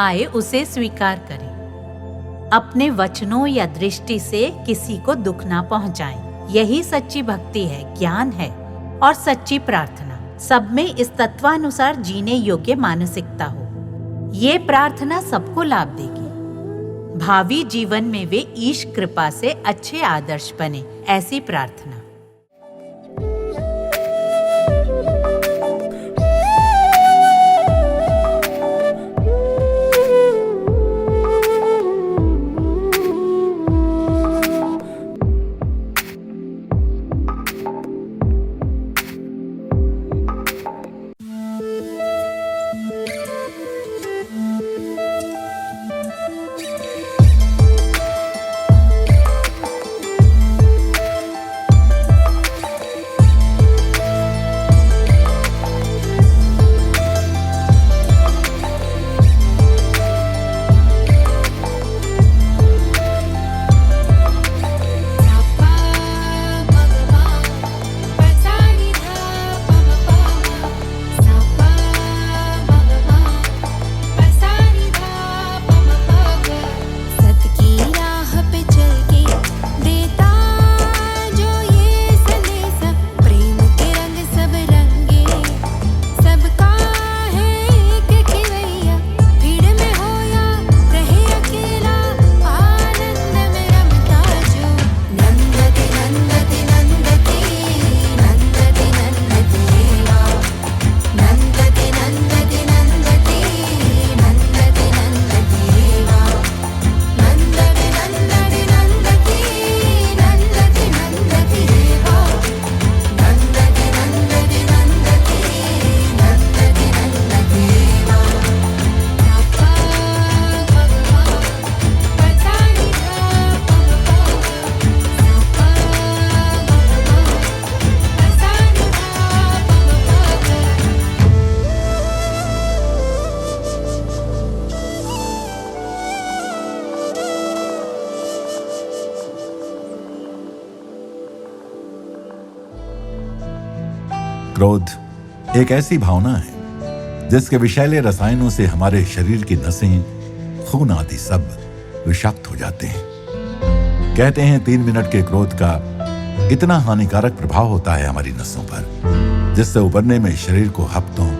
आए उसे स्वीकार करें। अपने वचनों या दृष्टि से किसी को दुख ना पहुंचाएं। यही सच्ची भक्ति है, ज्ञान है और सच्ची प्रार्थना। सब में इस तत्वानुसार जीने योग्य मानसिकता हो। ये प्रार्थना सबको लाभ देगी। भावी जीवन में वे ईश कृपा से अच्छे आदर्श बने, ऐसी प्रार्थना। क्रोध एक ऐसी भावना है जिसके विषैले रसायनों से हमारे शरीर की नसें, खून आदि सब विषाक्त हो जाते हैं। कहते हैं 3 मिनट के क्रोध का इतना हानिकारक प्रभाव होता है हमारी नसों पर, जिससे उबरने में शरीर को हफ्तों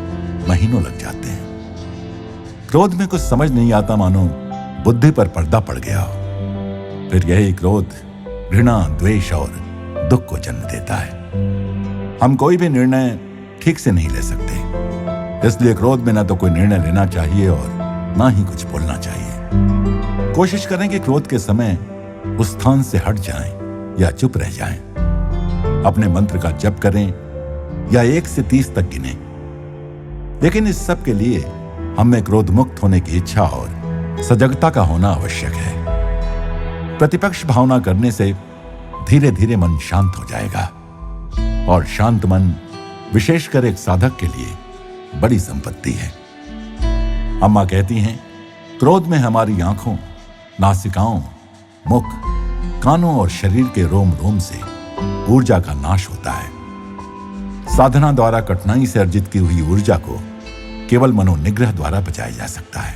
महीनों लग जाते हैं। क्रोध में कुछ समझ नहीं आता, मानो बुद्धि पर पर्दा पड़ गया हो। फिर यही क्रोध घृणा, द्वेष और दुख को जन्म देता है। हम कोई भी निर्णय ठीक से नहीं ले सकते, इसलिए क्रोध में ना तो कोई निर्णय लेना चाहिए और ना ही कुछ बोलना चाहिए। कोशिश करें कि क्रोध के समय उस स्थान से हट जाएं या चुप रह जाएं। अपने मंत्र का जप करें या 1 से 30 तक गिनें। लेकिन इस सब के लिए हमें क्रोध मुक्त होने की इच्छा और सजगता का होना आवश्यक है। प्रतिपक्ष भावना करने से धीरे धीरे मन शांत हो जाएगा और शांत मन विशेषकर एक साधक के लिए बड़ी संपत्ति है। अम्मा कहती हैं, क्रोध में हमारी आंखों, नासिकाओं, मुख, कानों और शरीर के रोम रोम से ऊर्जा का नाश होता है। साधना द्वारा कठिनाई से अर्जित की हुई ऊर्जा को केवल मनोनिग्रह द्वारा बचाया जा सकता है।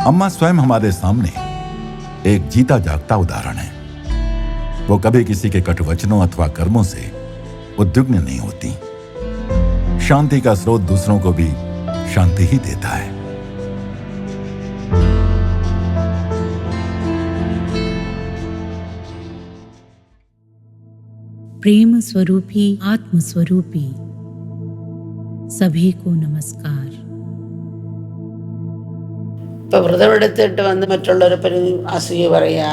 अम्मा स्वयं हमारे सामने एक जीता जागता उदाहरण है। वो कभी किसी के कटु वचनों अथवा कर्मों से उद्विग्न नहीं होती। शांति का स्रोत दूसरों को भी शांति ही देता है। प्रेम स्वरूपी, आत्म स्वरूपी सभी को नमस्कार। ഇപ്പൊ വ്രതമെടുത്തിട്ട് വന്ന് മറ്റുള്ളവരെ പറ്റി അസൂയ പറയാ,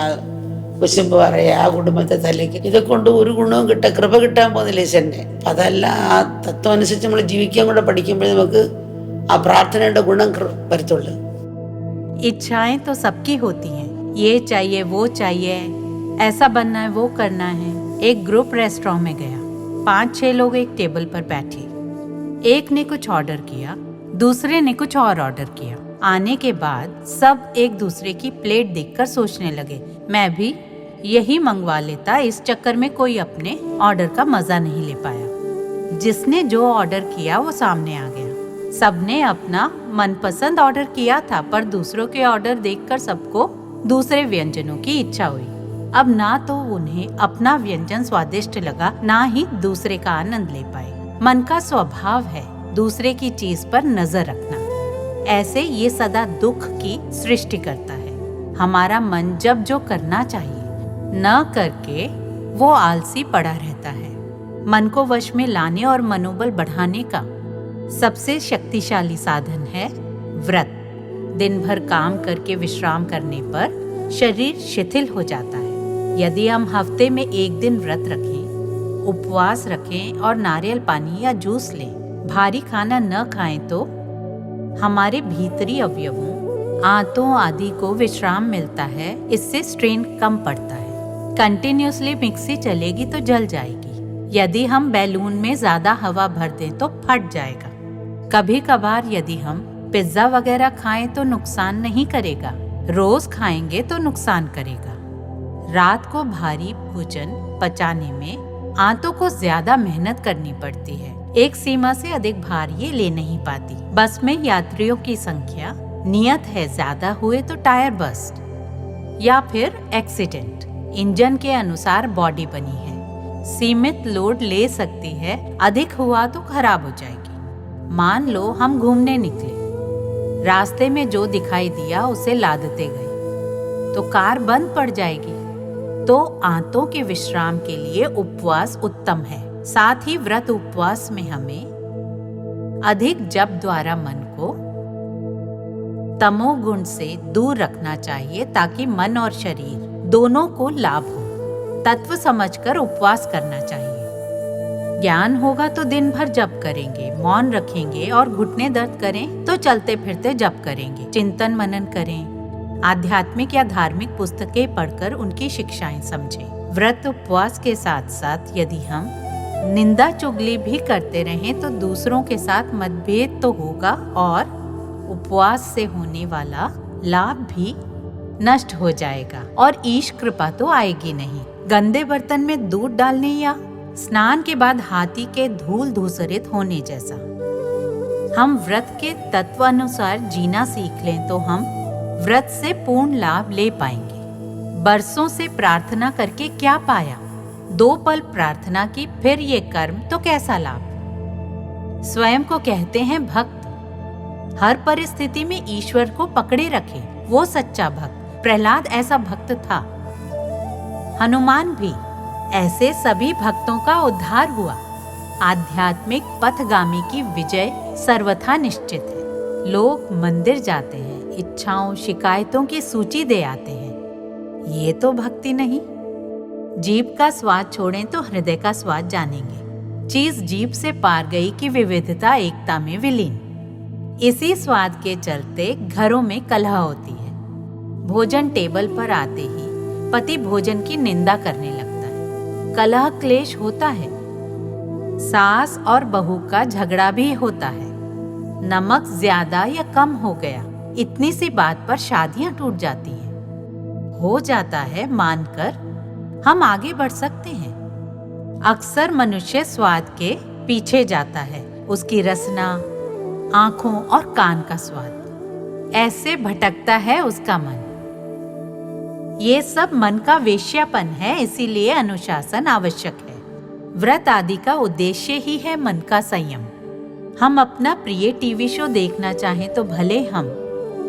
കുശുമ്പ് പറയാ, ആ കുടുംബത്തെ തല്ലിക്ക്, ഇതൊക്കെ ഒരു ഗുണവും കൃപ കിട്ടാൻ പോകുന്നില്ല ഈശ്വരനെ. അതല്ല, ആ തത്വം അനുസരിച്ച് നമ്മൾ ജീവിക്കാൻ കൂടെ പഠിക്കുമ്പോഴേ നമുക്ക് ആ പ്രാർത്ഥനയുടെ ഗുണം വരത്തുള്ളൂ. इच्छाएं तो सबकी होती हैं, ये चाहिए वो चाहिए, ऐसा बनना है वो करना है। एक ग्रुप रेस्टोरेंट में गया, 5-6 लोग एक टेबल पर बैठे। एक ने कुछ ऑर्डर किया, दूसरे ने कुछ और ऑर्डर किया। आने के बाद सब एक दूसरे की प्लेट देखकर सोचने लगे, मैं भी यही मंगवा लेता। इस चक्कर में कोई अपने ऑर्डर का मजा नहीं ले पाया। जिसने जो ऑर्डर किया वो सामने आ गया। सबने अपना मनपसंद ऑर्डर किया था, पर दूसरों के ऑर्डर देखकर सबको दूसरे व्यंजनों की इच्छा हुई। अब ना तो उन्हें अपना व्यंजन स्वादिष्ट लगा, ना ही दूसरे का आनंद ले पाए। मन का स्वभाव है दूसरे की चीज पर नजर रखना। ऐसे ये सदा दुख की सृष्टि करता है। हमारा मन जब जो करना चाहिए न करके वो आलसी पड़ा रहता है। मन को वश में लाने और मनोबल बढ़ाने का सबसे शक्तिशाली साधन है व्रत। दिन भर काम करके विश्राम करने पर शरीर शिथिल हो जाता है। यदि हम हफ्ते में एक दिन व्रत रखें, उपवास रखें और नारियल पानी या जूस लें, भारी खाना न खाएं, तो हमारे भीतरी अवयवों, आंतों आदि को विश्राम मिलता है। इससे स्ट्रेन कम पड़ता है। कंटिन्यूसली मिक्सी चलेगी तो जल जाएगी। यदि हम बैलून में ज्यादा हवा भर दें तो फट जाएगा। कभी कभार यदि हम पिज्जा वगैरह खाएं तो नुकसान नहीं करेगा, रोज खाएंगे तो नुकसान करेगा। रात को भारी भोजन पचाने में आंतों को ज्यादा मेहनत करनी पड़ती है। एक सीमा से अधिक भार ये ले नहीं पाती। बस में यात्रियों की संख्या नियत है, ज्यादा हुए तो टायर बस्ट या फिर एक्सीडेंट। इंजन के अनुसार बॉडी बनी है, सीमित लोड ले सकती है, अधिक हुआ तो खराब हो जाएगी। मान लो हम घूमने निकले, रास्ते में जो दिखाई दिया उसे लादते गए तो कार बंद पड़ जाएगी। तो आंतों के विश्राम के लिए उपवास उत्तम है। साथ ही व्रत उपवास में हमें अधिक जप द्वारा मन को तमोगुण से दूर रखना चाहिए, ताकि मन और शरीर दोनों को लाभ हो। तत्व समझकर उपवास करना चाहिए। ज्ञान होगा तो दिन भर जप करेंगे, मौन रखेंगे और घुटने दर्द करें तो चलते फिरते जप करेंगे। चिंतन मनन करें, आध्यात्मिक या धार्मिक पुस्तकें पढ़कर उनकी शिक्षाएं समझें। व्रत उपवास के साथ साथ यदि हम निंदा चुगली भी करते रहें तो दूसरों के साथ मतभेद तो होगा और उपवास से होने वाला लाभ भी नष्ट हो जाएगा और ईश कृपा तो आएगी नहीं। गंदे बर्तन में दूध डालने या स्नान के बाद हाथी के धूल धूसरित होने जैसा। हम व्रत के तत्व अनुसार जीना सीख लें तो हम व्रत से पूर्ण लाभ ले पाएंगे। बरसों से प्रार्थना करके क्या पाया? 2 पल प्रार्थना की, फिर ये कर्म तो कैसा लाभ? स्वयं को कहते हैं भक्त। हर परिस्थिति में ईश्वर को पकड़े रखे, वो सच्चा भक्त। प्रहलाद ऐसा भक्त था, हनुमान भी। ऐसे सभी भक्तों का उद्धार हुआ। आध्यात्मिक पथगामी की विजय सर्वथा निश्चित है। लोग मंदिर जाते हैं, इच्छाओं शिकायतों की सूची दे आते हैं। ये तो भक्ति नहीं। जीभ का स्वाद छोड़ें तो हृदय का स्वाद जानेंगे। चीज जीभ से पार गई कि विविधता एकता में विलीन। इसी स्वाद के चलते घरों में कलह होती है। भोजन टेबल पर आते ही पति भोजन की निंदा करने लगता है। कलह क्लेश होता है। सास और बहू का झगड़ा भी होता है। नमक ज्यादा या कम हो गया, इतनी सी बात पर शादियां टूट जाती हैं। हो जाता है मानकर हम आगे बढ़ सकते हैं। अक्सर मनुष्य स्वाद के पीछे जाता है, उसकी रसना, आंखों और कान का स्वाद, ऐसे भटकता है उसका मन। ये सब मन का वेश्यापन है, इसीलिए अनुशासन आवश्यक है। व्रत आदि का उद्देश्य ही है मन का संयम। हम अपना प्रिय टीवी शो देखना चाहें तो भले हम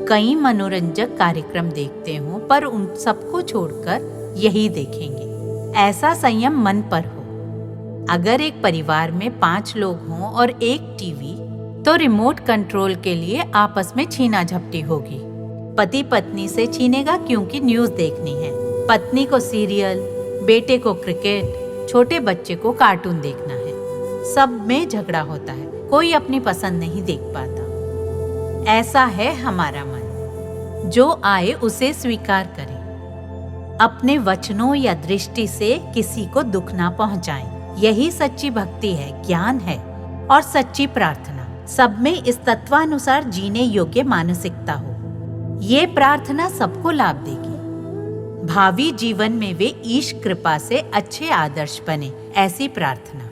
कई मनोरंजक कार्यक्रम देखते हों, पर उन सबको छोड़कर यही देखेंगे। ऐसा संयम मन पर हो। अगर एक परिवार में 5 लोग हों और एक टीवी, तो रिमोट कंट्रोल के लिए आपस में छीना झपटी होगी। पति पत्नी से छीनेगा क्योंकि न्यूज देखनी है, पत्नी को सीरियल, बेटे को क्रिकेट, छोटे बच्चे को कार्टून देखना है। सब में झगड़ा होता है, कोई अपनी पसंद नहीं देख पाता। ऐसा है हमारा मन। जो आए उसे स्वीकार करें। अपने वचनों या दृष्टि से किसी को दुख ना पहुंचाएं। यही सच्ची भक्ति है, ज्ञान है और सच्ची प्रार्थना। सब में इस तत्वानुसार जीने योग्य मानसिकता हो। ये प्रार्थना सबको लाभ देगी। भावी जीवन में वे ईश कृपा से अच्छे आदर्श बने, ऐसी प्रार्थना।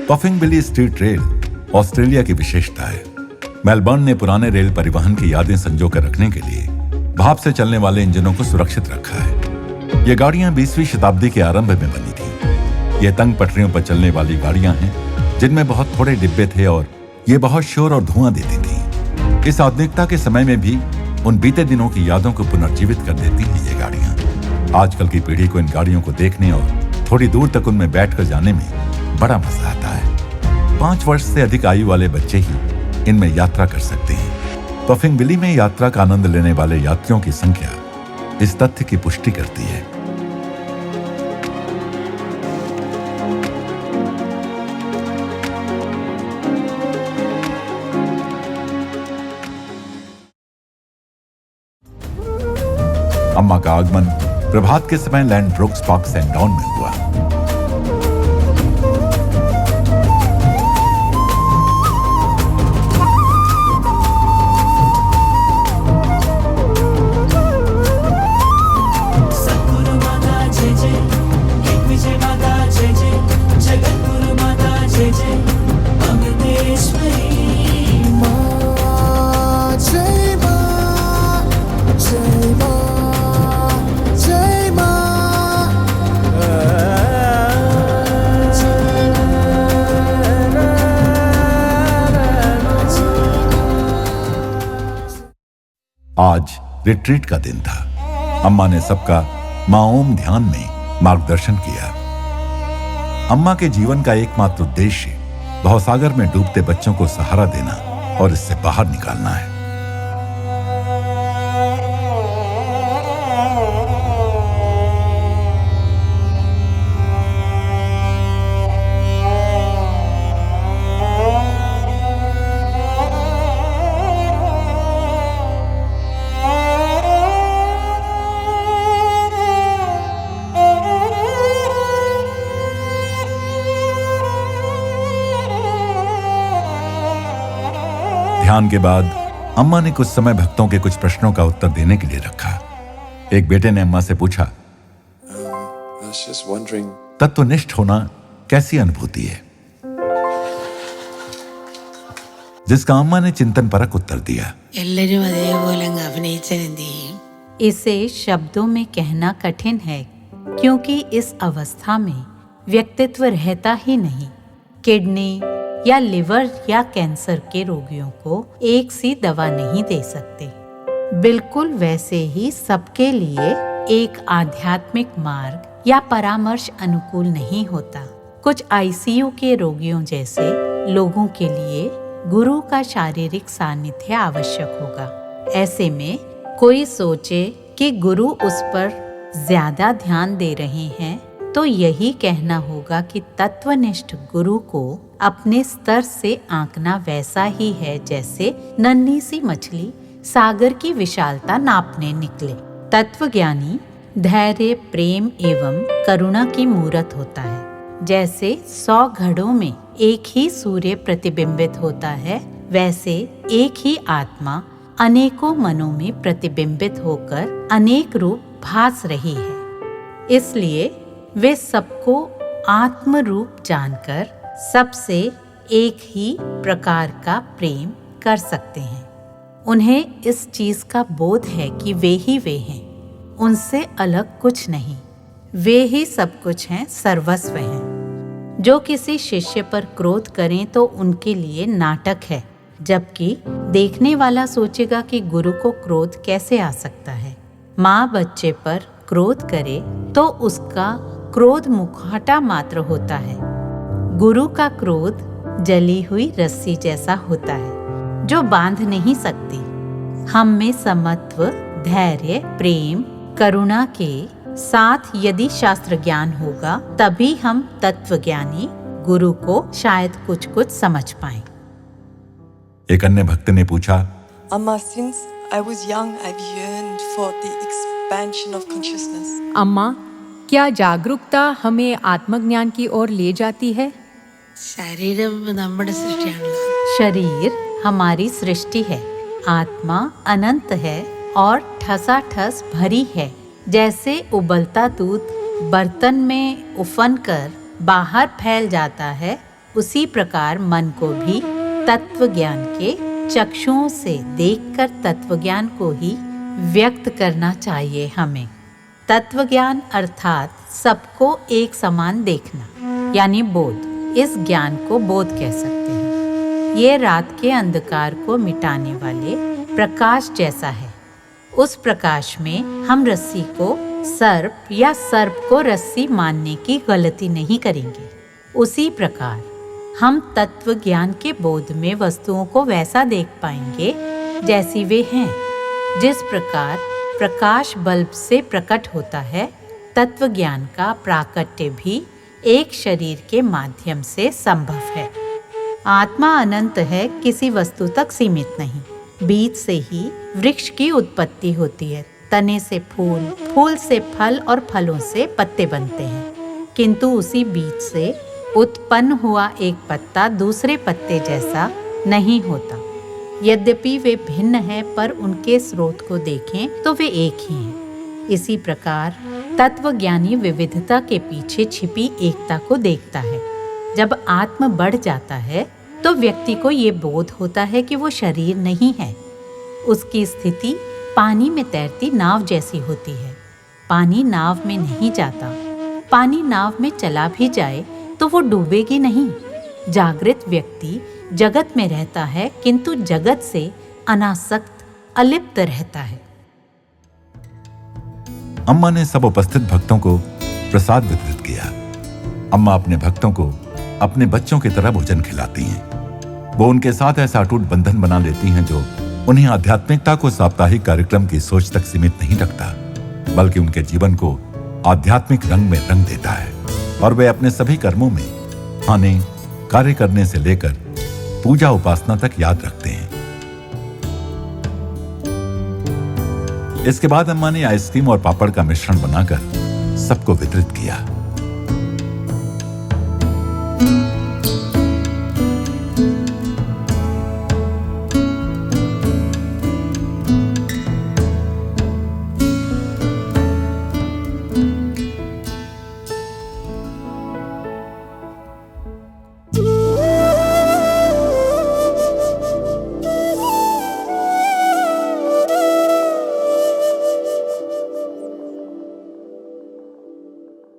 पफिंग बिली स्ट्रीट रेल ऑस्ट्रेलिया की विशेषता है। मेलबर्न ने पुराने रेल परिवहन की यादें संजो कर रखने के लिए भाप से चलने वाले इंजनों को सुरक्षित रखा है। ये गाड़ियां 20वीं शताब्दी के आरंभ में बनी थी। ये तंग पटरियों पर चलने वाली गाड़ियां हैं जिनमें बहुत थोड़े डिब्बे थे और ये बहुत शोर और धुआं देती थी। इस आधुनिकता के समय में भी उन बीते दिनों की यादों को पुनर्जीवित कर देती हैं ये गाड़ियां। आजकल की पीढ़ी को इन गाड़ियों को देखने और थोड़ी दूर तक उनमें बैठकर जाने में बड़ा मजा आता है। 5 वर्ष से अधिक आयु वाले बच्चे ही इनमें यात्रा कर सकते हैं। पफिंग बिली में यात्रा का आनंद लेने वाले यात्रियों की संख्या इस तथ्य की पुष्टि करती है। अम्मा का आगमन प्रभात के समय लैंडब्रुक्स पार्क सैंडाउन में हुआ। आज रिट्रीट का दिन था। अम्मा ने सबका मां ओम ध्यान में मार्गदर्शन किया। अम्मा के जीवन का एकमात्र उद्देश्य भवसागर में डूबते बच्चों को सहारा देना और इससे बाहर निकालना है। ध्यान के बाद अम्मा ने कुछ समय भक्तों के कुछ प्रश्नों का उत्तर देने के लिए रखा। एक बेटे ने अम्मा से पूछा, तत्वनिष्ठ होना कैसी अनुभूति है? जिसका अम्मा ने चिंतन परक उत्तर दिया, इसे शब्दों में कहना कठिन है, क्योंकि इस अवस्था में व्यक्तित्व रहता ही नहीं। किडनी या लिवर या कैंसर के रोगियों को एक सी दवा नहीं दे सकते। बिल्कुल वैसे ही सबके लिए एक आध्यात्मिक मार्ग या परामर्श अनुकूल नहीं होता। कुछ आईसीयू के रोगियों जैसे लोगों के लिए गुरु का शारीरिक सानिध्य आवश्यक होगा। ऐसे में कोई सोचे कि गुरु उस पर ज्यादा ध्यान दे रहे हैं, तो यही कहना होगा कि तत्वनिष्ठ गुरु को अपने स्तर से आंकना वैसा ही है जैसे नन्ही सी मछली सागर की विशालता नापने निकले। तत्वज्ञानी धैर्य, प्रेम एवं करुणा की मूरत होता है। जैसे 100 घड़ों में एक ही सूर्य प्रतिबिंबित होता है, वैसे एक ही आत्मा अनेकों मनों में प्रतिबिंबित होकर अनेक रूप भास रही है। इसलिए वे सबको आत्म रूप जानकर सबसे एक ही प्रकार का प्रेम कर सकते हैं। उन्हें इस चीज का बोध है कि वे ही वे हैं, उनसे अलग कुछ नहीं। वे ही सब कुछ हैं, सर्वस्व हैं। जो किसी शिष्य पर क्रोध करें तो उनके लिए नाटक है, जबकि देखने वाला सोचेगा कि गुरु को क्रोध कैसे आ सकता है। माँ बच्चे पर क्रोध करे तो उसका क्रोध मुखौटा मात्र होता है। गुरु का क्रोध जली हुई रस्सी जैसा होता है, जो बांध नहीं सकती। हम में समत्व, धैर्य, प्रेम, करुणा के साथ यदि शास्त्र ज्ञान होगा, तभी हम तत्वज्ञानी गुरु को शायद कुछ समझ पाएं। एक अन्य भक्त ने पूछा, Amma, since I was young, I've yearned for the expansion of consciousness. अम्मा, क्या जागरूकता हमें आत्मज्ञान की ओर ले जाती है? शरीर हमारी सृष्टि है, आत्मा अनंत है और ठसाठस भरी है। जैसे उबलता दूध बर्तन में उफन कर बाहर फैल जाता है, उसी प्रकार मन को भी तत्व ज्ञान के चक्षुओं से देखकर तत्वज्ञान को ही व्यक्त करना चाहिए हमें। तत्वज्ञान अर्थात सबको एक समान देखना, यानी बोध। इस ज्ञान को बोध कह सकते हैं। ये रात के अंधकार को मिटाने वाले प्रकाश जैसा है। उस प्रकाश में हम रस्सी को सर्प या सर्प को रस्सी मानने की गलती नहीं करेंगे। उसी प्रकार हम तत्व ज्ञान के बोध में वस्तुओं को वैसा देख पाएंगे जैसी वे हैं। जिस प्रकार प्रकाश बल्ब से प्रकट होता है, तत्व ज्ञान का प्राकट्य भी एक शरीर के माध्यम से संभव है। आत्मा अनंत है, किसी वस्तु तक सीमित नहीं। बीज से ही वृक्ष की उत्पत्ति होती है। तने से फूल, फूल से फल और फलों से पत्ते बनते हैं। किंतु उसी बीज से उत्पन्न हुआ एक पत्ता दूसरे पत्ते जैसा नहीं होता। यद्यपि वे भिन्न हैं, पर उनके स्रोत को देखें तो वे एक ही हैं। इसी प्रकार तत्वज्ञानी विविधता के पीछे छिपी एकता को देखता है। जब आत्म बढ़ जाता है तो व्यक्ति को ये बोध होता है कि वो शरीर नहीं है। उसकी स्थिति पानी में तैरती नाव जैसी होती है। पानी नाव में नहीं जाता। पानी नाव में चला भी जाए तो वो डूबेगी नहीं। जागृत व्यक्ति जगत में रहता है, किंतु जगत से अनासक्त, अलिप्त रहता है। अम्मा ने सब उपस्थित भक्तों को प्रसाद वितरित किया। अम्मा अपने भक्तों को अपने बच्चों की तरह भोजन खिलाती हैं। वो उनके साथ ऐसा अटूट बंधन बना लेती हैं जो उन्हें आध्यात्मिकता को साप्ताहिक कार्यक्रम की सोच तक सीमित नहीं रखता, बल्कि उनके जीवन को आध्यात्मिक रंग में रंग देता है और वे अपने सभी कर्मों में खाने, कार्य करने से लेकर पूजा उपासना तक याद रखते हैं। इसके बाद अम्मा ने आइसक्रीम और पापड़ का मिश्रण बनाकर सबको वितरित किया।